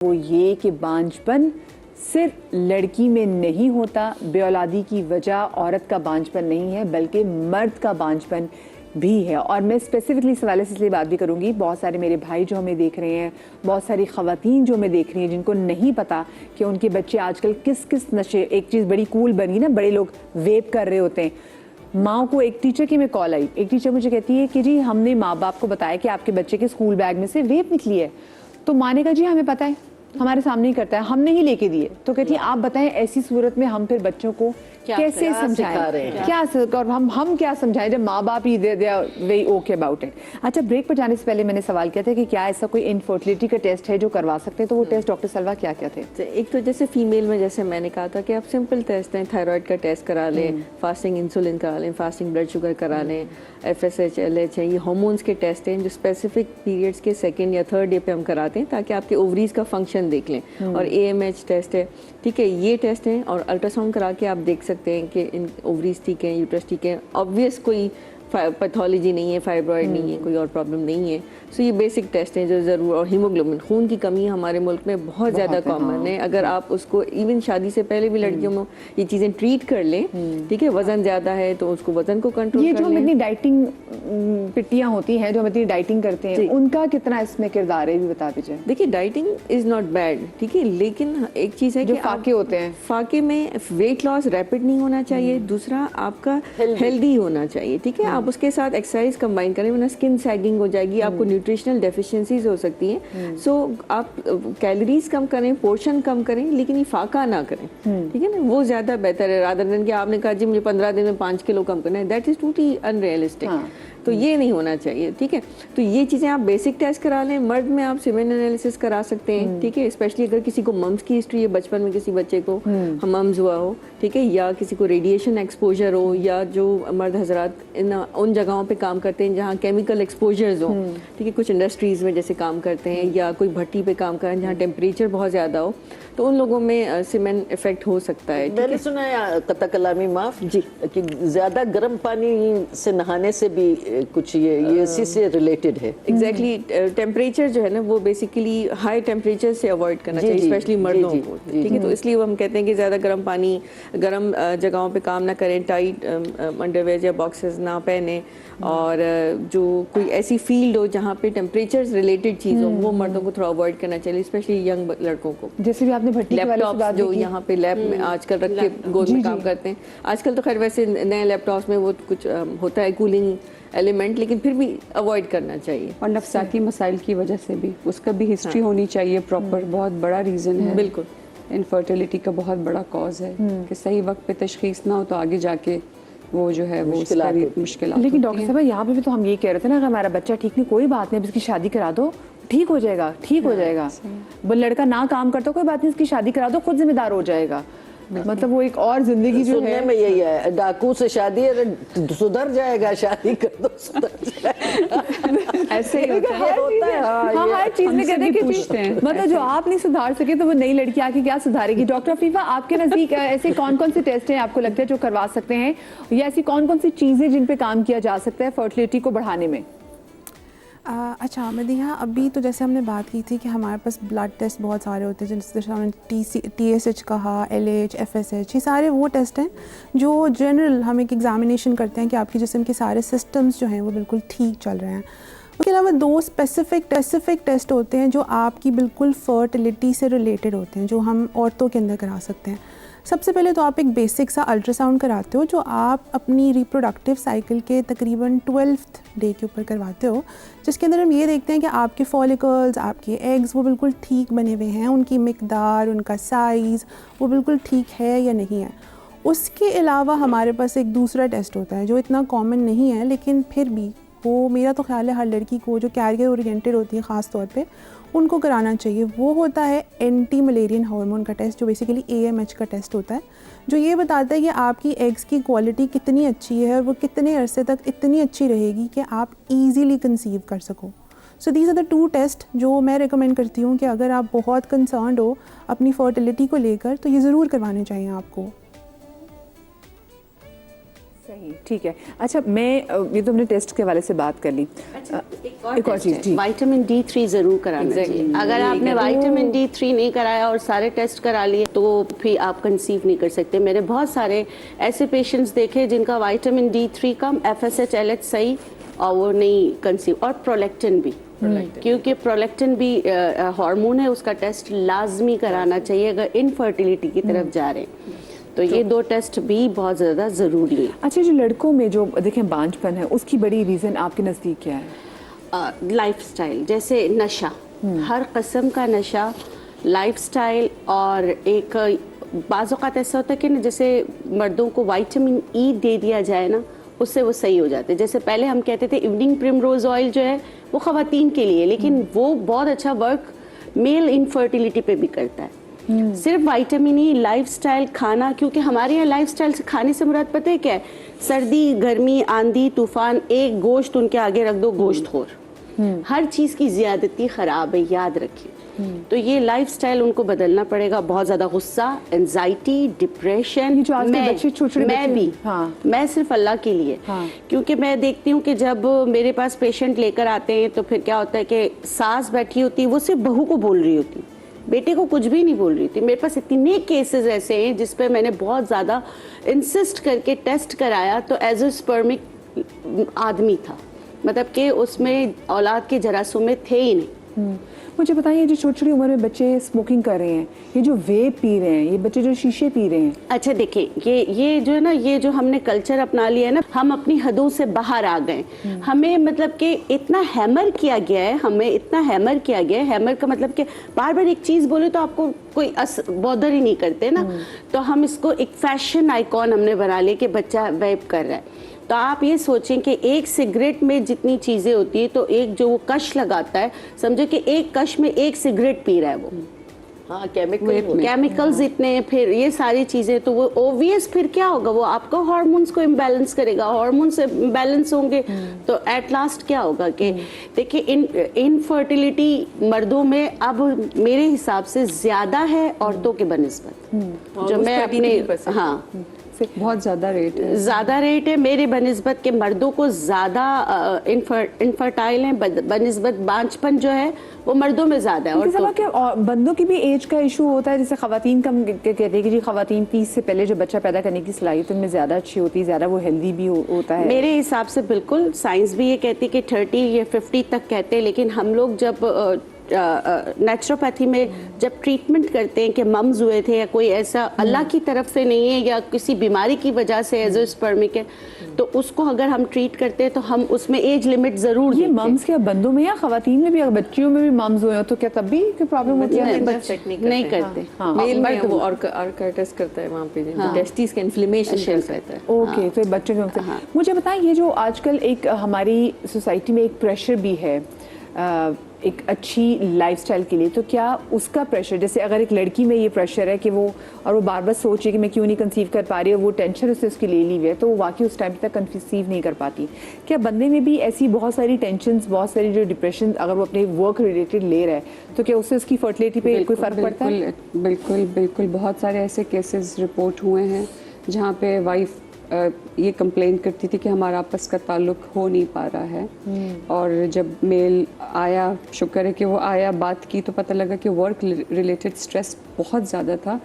वो ये कि बांझपन सिर्फ लड़की में नहीं होता, बेऔलादी की वजह औरत का बांझपन नहीं है बल्कि मर्द का बांझपन भी है। और मैं स्पेसिफिकली इस हवाले से इसलिए बात भी करूंगी, बहुत सारे मेरे भाई जो हमें देख रहे हैं, बहुत सारी ख़वातीन जो हमें देख रही हैं जिनको नहीं पता कि उनके बच्चे आजकल किस किस नशे, एक चीज़ बड़ी कूल बनी ना, बड़े लोग वेप कर रहे होते हैं। माँ को एक टीचर की मैं कॉल आई, एक टीचर मुझे कहती है कि जी हमने माँ बाप को बताया कि आपके बच्चे के स्कूल बैग में से वेप निकली है, तो माँ ने कहा जी हमें पता है, हमारे सामने ही करता है, हमने ही लेके दिए। तो कहती है आप बताएं ऐसी सूरत में हम फिर बच्चों को कैसे समझाएं, क्या और हम क्या समझाएं जब माँ बाप ही they very okay about it. अच्छा, ब्रेक पर जाने से पहले मैंने सवाल किया था कि क्या ऐसा कोई इनफर्टिलिटी का टेस्ट है जो करवा सकते हैं, तो वो टेस्ट डॉक्टर सलवा क्या क्या थे? एक तो जैसे फीमेल में जैसे मैंने कहा था कि आप सिंपल टेस्ट हैं, थायराइड का टेस्ट करा लें, फास्टिंग इंसुलिन करा लें, फास्टिंग ब्लड शुगर करा लें, FSH LH है, ये हार्मोन्स के टेस्ट हैं जो स्पेसिफिक पीरियड्स के सेकेंड या थर्ड डे पे हम कराते हैं ताकि आपके ओवरीज का फंक्शन देख लें। और AMH टेस्ट है, ठीक है, ये टेस्ट हैं। और अल्ट्रासाउंड करा के आप देख सकते हैं कि इन ओवरीज ठीक है, यूट्रस ठीक है, ऑब्वियस कोई पैथोलॉजी नहीं है, फाइब्रॉइड नहीं है, कोई और प्रॉब्लम नहीं है। सो ये बेसिक टेस्ट हैं जो ज़रूर। और हीमोग्लोबिन, खून की कमी हमारे मुल्क में बहुत ज़्यादा कॉमन है। अगर आप उसको इवन शादी से पहले भी लड़कियों में ये चीज़ें ट्रीट कर लें, ठीक है, वज़न ज़्यादा है तो उसको वज़न को कंट्रोल ये कर जो हम लें। इतनी डाइटिंग पिट्टियाँ होती हैं जो हम इतनी डाइटिंग करते हैं, उनका कितना इसमें किरदार है भी बता दीजिए। देखिए डाइटिंग इज़ नॉट बैड, ठीक है, लेकिन एक चीज़ है जो कि फाके होते हैं, फाके में वेट लॉस रैपिड नहीं होना चाहिए, दूसरा आपका हेल्दी होना चाहिए, ठीक है। आप उसके साथ एक्सरसाइज कंबाइन करें वरना स्किन सैगिंग हो जाएगी, आपको न्यूट्रिशनल डेफिशिएंसीज हो सकती हैं। सो आप कैलोरीज कम करें, पोर्शन कम करें, लेकिन ये फाका ना करें, ठीक है ना, वो ज़्यादा बेहतर है रादर देन कि आपने कहा जी मुझे 15 दिन में 5 किलो कम करना है। That is totally unrealistic. तो ये नहीं होना चाहिए, ठीक है। तो ये चीज़ें आप बेसिक टेस्ट करा लें। मर्द में आप सीमेन एनालिसिस करा सकते हैं, ठीक है, स्पेशली अगर किसी को मम्स की हिस्ट्री है, बचपन में किसी बच्चे को मम्स हुआ हो, ठीक है, या किसी को रेडिएशन एक्सपोजर हो, या जो मर्द हजरात इन उन जगहों पे काम करते हैं जहाँ केमिकल एक्सपोजर्स हो, ठीक है, कुछ इंडस्ट्रीज़ में जैसे काम करते हैं, या कोई भट्टी पे काम करें जहाँ टेम्परेचर बहुत ज़्यादा हो, तो उन लोगों में सीमेन इफेक्ट हो सकता है। मैंने सुना है कता कलामी माफ जी कि ज़्यादा गर्म पानी से नहाने से भी कुछ ये इसी से रिलेटेड है। एग्जैक्टली, टेम्परेचर जो है ना वो बेसिकली हाई टेम्परेचर से अवॉइड करना चाहिए, स्पेशली मर्दों को, ठीक है। तो इसलिए वो हम कहते हैं कि ज़्यादा गर्म पानी, गर्म जगहों पे काम ना करें, टाइट अंडरवेयर या बॉक्सेस ना पहने, और जो कोई ऐसी फील्ड हो जहाँ पे टेम्परेचर रिलेटेड चीज़ हो वो मर्दों को थोड़ा अवॉइड करना चाहिए, स्पेशली यंग लड़कों को। जैसे भी आपने भट्टी लैपटॉप जो यहाँ पे लैब में आजकल रख के गोद में काम करते हैं, आजकल तो खैर वैसे नए लैपटॉप्स में वो कुछ होता है कूलिंग एलिमेंट, लेकिन फिर भी अवॉइड करना चाहिए। और नफसाती मसाइल की वजह से भी उसका भी हिस्ट्री होनी चाहिए प्रॉपर, बहुत बड़ा रीज़न है। बिल्कुल, इनफर्टिलिटी का बहुत बड़ा कॉज है कि सही वक्त पे तशखीस ना हो तो आगे जाके वो जो है वो मुश्किल। लेकिन डॉक्टर साहब यहाँ पे भी तो हम ये कह रहे थे ना, अगर हमारा बच्चा ठीक नहीं, कोई बात नहीं, अब इसकी शादी करा दो, ठीक हो जाएगा, ठीक हो जाएगा। वो लड़का ना काम करता, कोई बात नहीं, इसकी शादी करा दो, खुद जिम्मेदार हो जाएगा। मतलब वो एक और जिंदगी जो है में यही है, डाकू से शादी सुधर जाएगा, शादी कर दो सुधर जाएगा। ऐसे ही होता है। हाँ, हर चीज में कहते हैं कि मतलब जो आप नहीं सुधार सके तो वो नई लड़की आके क्या सुधारेगी। डॉक्टर अफीफा, आपके नजदीक ऐसे कौन कौन से टेस्ट हैं आपको लगता है जो करवा सकते हैं, या ऐसी कौन कौन सी चीजें जिन पे काम किया जा सकता है फर्टिलिटी को बढ़ाने में? अच्छा मदीहा, अभी तो जैसे हमने बात की थी कि हमारे पास ब्लड टेस्ट बहुत सारे होते हैं, जैसे हमने TSH कहा, LH, FSH, ये सारे वो टेस्ट हैं जो जनरल हम एक एग्जामिनेशन करते हैं कि आपके जिस्म के सारे सिस्टम्स जो हैं वो बिल्कुल ठीक चल रहे हैं। उसके अलावा 2 स्पेसिफिक टेस्ट होते हैं जो आपकी बिल्कुल फर्टिलिटी से रिलेटेड होते हैं, जो हम औरतों के अंदर करा सकते हैं। सबसे पहले तो आप एक बेसिक सा अल्ट्रासाउंड कराते हो जो आप अपनी रिप्रोडक्टिव साइकिल के तकरीबन 12th डे के ऊपर करवाते हो, जिसके अंदर हम ये देखते हैं कि आपके फॉलिकल्स, आपके एग्स वो बिल्कुल ठीक बने हुए हैं, उनकी मिकदार, उनका साइज़ वो बिल्कुल ठीक है या नहीं है। उसके अलावा हमारे पास एक दूसरा टेस्ट होता है जो इतना कॉमन नहीं है, लेकिन फिर भी वो मेरा तो ख्याल है हर लड़की को जो कैरियर ओरिएंटेड होती है ख़ास तौर पे उनको कराना चाहिए। वो होता है एंटी मलेरियन हार्मोन का टेस्ट, जो बेसिकली AMH का टेस्ट होता है, जो ये बताता है कि आपकी एग्स की क्वालिटी कितनी अच्छी है और वो कितने अरसे तक इतनी अच्छी रहेगी कि आप ईज़िली कंसीव कर सको। So these are the 2 test जो मैं रिकमेंड करती हूँ कि अगर आप बहुत कंसर्न्ड हो अपनी फर्टिलिटी को लेकर तो ये ज़रूर करवाने चाहिए आपको। सही, ठीक है। अच्छा, मैं ये तो हमने टेस्ट के हवाले से बात कर ली। एक और चीज़, जी। विटामिन D3 जरूर कराना चाहिए। अगर आपने विटामिन D3 नहीं कराया और सारे टेस्ट करा लिए तो फिर आप कंसीव नहीं कर सकते। मैंने बहुत सारे ऐसे पेशेंट्स देखे जिनका विटामिन D3 कम, FSH LH सही, और वो नहीं कंसीव। और प्रोलैक्टिन भी, क्योंकि प्रोलैक्टिन भी हार्मोन है, उसका टेस्ट लाजमी कराना चाहिए अगर इनफर्टिलिटी की तरफ जा रहे हैं। तो ये दो टेस्ट भी बहुत ज़्यादा ज़रूरी है। अच्छा, जो लड़कों में जो देखें बांझपन है, उसकी बड़ी रीज़न आपके नज़दीक क्या है? लाइफस्टाइल, जैसे नशा, हर किस्म का नशा, लाइफस्टाइल, और एक बाज़ औक़ात ऐसा होता है कि ना जैसे मर्दों को विटामिन E दे दिया जाए ना, उससे वो सही हो जाते हैं। जैसे पहले हम कहते थे इवनिंग प्रिमरोज ऑयल जो है वो ख़वातीन के लिए, लेकिन वो बहुत अच्छा वर्क मेल इनफर्टिलिटी पे भी करता है। सिर्फ विटामिन E, लाइफस्टाइल, खाना, क्योंकि हमारे यहाँ लाइफस्टाइल से खाने से मुराद पता है क्या है? सर्दी, गर्मी, आंधी, तूफान, एक गोश्त उनके आगे रख दो, गोश्त खोर। हर चीज़ की ज़्यादती ख़राब है, याद रखिए। तो ये लाइफस्टाइल उनको बदलना पड़ेगा। बहुत ज़्यादा गुस्सा, एंजाइटी, डिप्रेशन। ये जो आज के बच्चे, छोटे-छोटे मैं बच्चे, भी, हाँ। मैं सिर्फ अल्लाह के लिए, क्योंकि मैं देखती हूँ कि जब मेरे पास पेशेंट लेकर आते हैं तो फिर क्या होता है कि सास बैठी होती है, वो सिर्फ बहू को बोल रही होती, बेटे को कुछ भी नहीं बोल रही थी। मेरे पास इतने केसेस ऐसे हैं जिस पे मैंने बहुत ज़्यादा इंसिस्ट करके टेस्ट कराया, तो एज ए स्पर्मिक आदमी था, मतलब कि उसमें औलाद के जरासूम थे ही नहीं। मुझे बताइए, जो छोटी छोटी उम्र में बच्चे स्मोकिंग कर रहे हैं, ये जो वेप पी रहे हैं, ये बच्चे जो शीशे पी रहे हैं, अच्छा देखिए, ये जो है ना, ये जो हमने कल्चर अपना लिया है ना, हम अपनी हदों से बाहर आ गए। हमें मतलब कि इतना हैमर किया गया है, हैमर का मतलब कि बार बार एक चीज़ बोले तो आपको कोई बॉदर ही नहीं करते ना। तो हम इसको एक फैशन आइकॉन हमने बना लिया कि बच्चा वेप कर रहा है। तो आप ये सोचें कि एक सिगरेट में जितनी चीज़ें होती है, तो एक जो वो कश लगाता है, समझो कि एक कश में एक सिगरेट पी रहा है वो। हाँ, केमिकल्स इतने हैं, फिर ये सारी चीज़ें, तो वो ओवियस फिर क्या होगा, वो आपको हार्मोन्स को इम्बैलेंस करेगा। हार्मोन्स इम्बैलेंस होंगे तो एट लास्ट क्या होगा कि देखिए, इनफर्टिलिटी मर्दों में अब मेरे हिसाब से ज़्यादा है औरतों के बनिस्बत। जो मैं अपने, हाँ, बहुत ज़्यादा रेट है मेरे बनिस्बत के मर्दों को ज़्यादा इनफर्टाइल हैं, बनिस्बत बांझपन जो है वो मर्दों में ज़्यादा है। और बंदों की भी एज का इशू होता है। जैसे खवातीन का कहते हैं कि जी खवातीन 30 से पहले जो बच्चा पैदा करने की सलाहियत उनमें ज़्यादा अच्छी होती है, ज़्यादा वो हेल्दी भी होता है। मेरे हिसाब से बिल्कुल, साइंस भी ये कहती है कि 30 या 50 तक कहते हैं, लेकिन हम लोग जब नेचुरोपैथी में जब ट्रीटमेंट करते हैं कि मम्स हुए थे या कोई ऐसा अल्लाह की तरफ से नहीं है या किसी बीमारी की वजह से एज ए स्पर्मिक है, तो उसको अगर हम ट्रीट करते हैं तो हम उसमें एज लिमिट जरूर ये मम्स क्या बंदों में या खवातीन में भी, अगर बच्चियों में भी मम्स हुए हो तो क्या तब भी कोई प्रॉब्लम होती है? नहीं करते। मेल में वो आर्काइटिस करता है वहाँ पे, टेस्टिस का इन्फ्लेमेशन रहता है। ओके, तो बच्चों के होते हैं। मुझे बताएं, ये जो आजकल एक हमारी सोसाइटी में एक प्रेशर भी है एक अच्छी लाइफस्टाइल के लिए, तो क्या उसका प्रेशर, जैसे अगर एक लड़की में ये प्रेशर है कि वो बार बार सोच रही कि मैं क्यों नहीं कंसीव कर पा रही, और वो टेंशन उससे उसकी ले ली हुई है, तो वो वाकई उस टाइम तक कंसीव नहीं कर पाती, क्या बंदे में भी ऐसी बहुत सारी टेंशन, बहुत सारी जो डिप्रेशन अगर वो अपने वर्क रिलेटेड ले रहा है, तो क्या उससे उसकी फर्टिलिटी पे कोई फ़र्क पड़ता है? बिल्कुल बहुत सारे ऐसे केसेस रिपोर्ट हुए हैं जहाँ पे वाइफ ये कंप्लेन करती थी कि हमारा आपस का ताल्लुक हो नहीं पा रहा है, और जब मेल आया, शुक्र है कि वो आया, बात की, तो पता लगा कि वर्क रिलेटेड स्ट्रेस बहुत ज़्यादा था,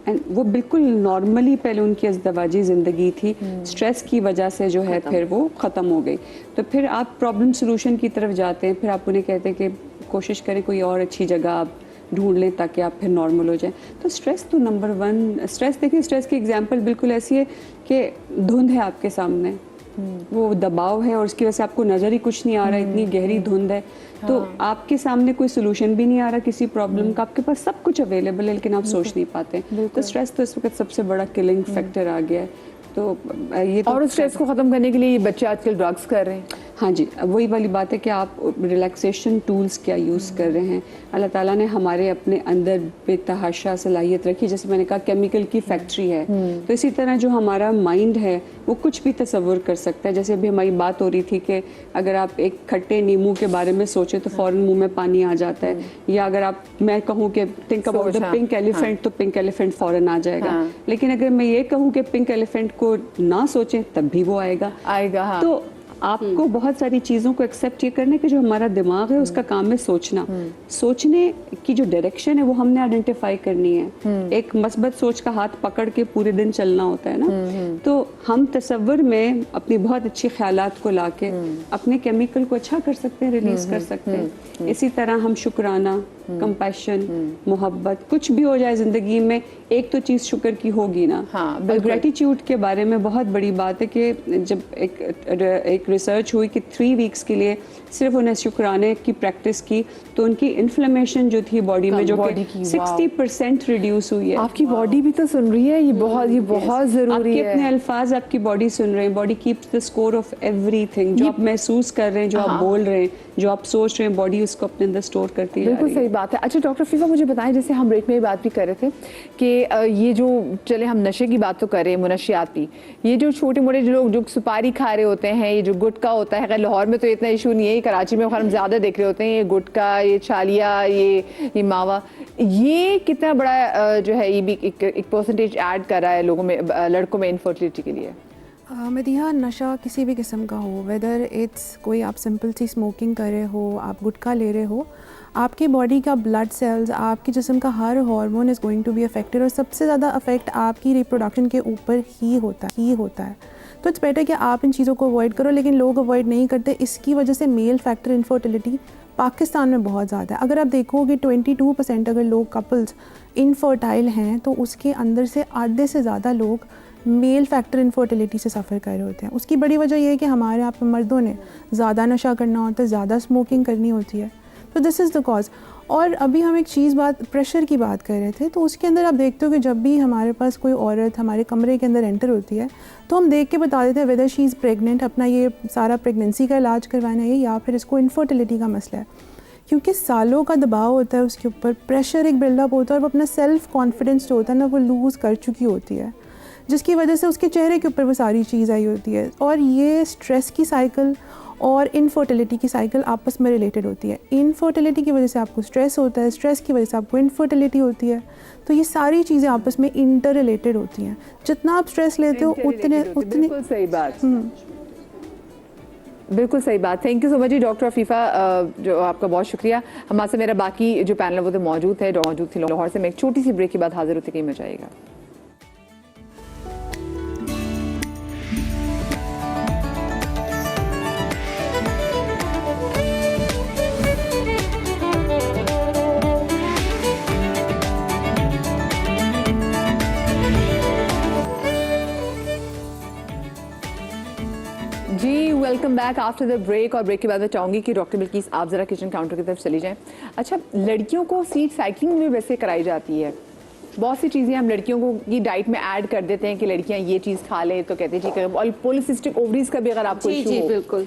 एंड वो बिल्कुल नॉर्मली पहले उनकी अज़दवाजी ज़िंदगी थी, स्ट्रेस की वजह से जो है फिर वो ख़त्म हो गई। तो फिर आप प्रॉब्लम सोल्यूशन की तरफ जाते हैं, फिर आप उन्हें कहते हैं कि कोशिश करें कोई और अच्छी जगह आप ढूंढ लें ताकि आप फिर नॉर्मल हो जाएं। तो स्ट्रेस तो नंबर 1, स्ट्रेस देखिए, स्ट्रेस की एग्जांपल बिल्कुल ऐसी है कि धुंध है आपके सामने, वो दबाव है और उसकी वजह से आपको नज़र ही कुछ नहीं आ रहा, इतनी गहरी धुंध है, तो आपके सामने कोई सोल्यूशन भी नहीं आ रहा किसी प्रॉब्लम का, आपके पास सब कुछ अवेलेबल है लेकिन आप सोच नहीं पाते। तो स्ट्रेस तो इस वक्त सबसे बड़ा किलिंग फैक्टर आ गया है। तो ये तो, और उस स्ट्रेस को ख़त्म करने के लिए ये बच्चे आजकल ड्रग्स कर रहे हैं। हाँ जी, वही वाली बात है कि आप रिलैक्सेशन टूल्स क्या यूज़ कर रहे हैं। अल्लाह ताला ने हमारे अपने अंदर बेतहाशा सलाहियत रखी, जैसे मैंने कहा केमिकल की फैक्ट्री है, तो इसी तरह जो हमारा माइंड है वो कुछ भी तसव्वुर कर सकता है। जैसे अभी हमारी बात हो रही थी कि अगर आप एक खट्टे नींबू के बारे में सोचें तो फ़ौरन मुंह में पानी आ जाता है, या अगर मैं कहूँ कि think about the pink elephant, तो पिंक एलिफेंट फ़ौरन आ जाएगा। लेकिन अगर मैं ये कहूँ कि पिंक एलिफेंट आपको ना सोचें तब भी वो आएगा। हाँ। तो आपको बहुत सारी चीज़ों को एक्सेप्ट ये करने कि जो हमारा दिमाग है उसका काम है सोचना। सोचने की जो डायरेक्शन है वो हमने आइडेंटिफाई करनी है। एक मस्बत सोच का हाथ पकड़ के पूरे दिन चलना होता है ना। तो हम तसव्वुर में अपनी बहुत अच्छी ख्यालात को लाके अपने केमिकल को अच्छा कर सकते हैं, रिलीज कर सकते हैं। इसी तरह हम शुक्राना, कंपैशन, मोहब्बत, कुछ भी हो जाए ज़िंदगी में, एक तो चीज़ शुक्र की होगी ना। हाँ, और ग्रेटिट्यूड के बारे में बहुत बड़ी बात है कि जब एक रिसर्च हुई कि 3 वीक्स के लिए सिर्फ उन्हें शुक्राने की प्रैक्टिस की तो उनकी इन्फ्लेमेशन जो थी बॉडी में जो कि 60% रिड्यूस हुई है। आपकी बॉडी भी तो सुन रही है, ये बहुत ज़रूरी आपके है। अपने अल्फाज आपकी बॉडी सुन रहे हैं। Body keeps the score of everything. जो आप महसूस कर रहे हैं, जो आप बोल रहे हैं, जो आप सोच रहे हैं, बॉडी उसको अपने अंदर स्टोर करती है। बिल्कुल सही बात है। अच्छा डॉक्टर फीफा, मुझे बताएं, जैसे हम ब्रेक में ये बात भी कर रहे थे कि ये जो, चले हम नशे की बात तो कर रहे हैं, मुनशियात की, ये जो छोटे मोटे जो लोग जो सुपारी खा रहे होते हैं, ये जो गुटखा होता है, खैर लाहौर में तो इतना इशू नहीं है, कराची में हम ज़्यादा देख रहे होते हैं, ये गुटखा, ये छालिया, ये मावा, ये कितना बड़ा जो है ये भी एक परसेंटेज ऐड कर रहा है लोगों में, लड़कों में इनफर्टिलिटी के लिए? मदीहा, नशा किसी भी किस्म का हो, वेदर इट्स कोई आप सिंपल सी स्मोकिंग कर रहे हो, आप गुटखा ले रहे हो, आपकी बॉडी का ब्लड सेल्स, आपके जिस्म का हर hormone is going to be affected, और सबसे ज़्यादा अफेक्ट आपकी रिप्रोडक्शन के ऊपर ही होता है। तो इट्स बेटर कि आप इन चीज़ों को अवॉइड करो, लेकिन लोग अवॉइड नहीं करते। इसकी वजह से मेल फैक्टर इनफर्टिलिटी पाकिस्तान में बहुत ज़्यादा है। अगर आप देखोगे 22% अगर लोग कपल्स इनफर्टाइल हैं तो उसके अंदर से आधे से ज़्यादा लोग मेल फैक्टर इनफर्टिलिटी से सफ़र कर रहे होते हैं। उसकी बड़ी वजह यह है कि हमारे यहाँ पर मर्दों ने ज़्यादा नशा करना होता है, ज़्यादा स्मोकिंग करनी होती है, तो दिस इज़ द कॉज। और अभी हम एक चीज़ प्रेशर की बात कर रहे थे, तो उसके अंदर आप देखते हो कि जब भी हमारे पास कोई औरत हमारे कमरे के अंदर एंटर होती है तो हम देख के बता देते हैं वेदर शी इज़ प्रेग्नेंट, अपना ये सारा प्रेगनेंसी का इलाज करवाना है या फिर इसको इनफर्टिलिटी का मसला है, क्योंकि सालों का दबाव होता है उसके ऊपर, प्रेशर एक बिल्डअप होता है और वो अपना सेल्फ कॉन्फिडेंस जो होता है ना वो लूज़ कर चुकी होती है, जिसकी वजह से उसके चेहरे के ऊपर वो सारी चीज़ आई होती है। और ये स्ट्रेस की साइकिल और इनफर्टिलिटी की साइकिल आपस में रिलेटेड होती है। इनफर्टिलिटी की वजह से आपको स्ट्रेस होता है, स्ट्रेस की वजह से आपको इनफर्टिलिटी होती है, तो ये सारी चीज़ें आपस में इंटर रिलेटेड होती हैं। जितना आप स्ट्रेस लेते हो उतने बिल्कुल सही बात, बिल्कुल सही बात। थैंक यू सो मच जी डॉक्टर अफीफ़ा, जो आपका बहुत शुक्रिया। हमारे से मेरा बाकी जो पैनल वो तो मौजूद थी लाहौर से। मैं एक छोटी सी ब्रेक के बाद हाजिर होती, कहीं मच आएगा। जी welcome back after the break. और ब्रेक के बाद मैं चाहूँगी कि डॉक्टर बिल्किस आप ज़रा किचन काउंटर की तरफ चली जाएं। अच्छा, लड़कियों को सीड साइकिलिंग में वैसे कराई जाती है, बहुत सी चीज़ें हम लड़कियों को की डाइट में ऐड कर देते हैं कि लड़कियां ये चीज़ खा लें तो कहते हैं ठीक है। और पॉलिसिस्टिक ओवरीज का भी अगर आपको इशू हो, बिल्कुल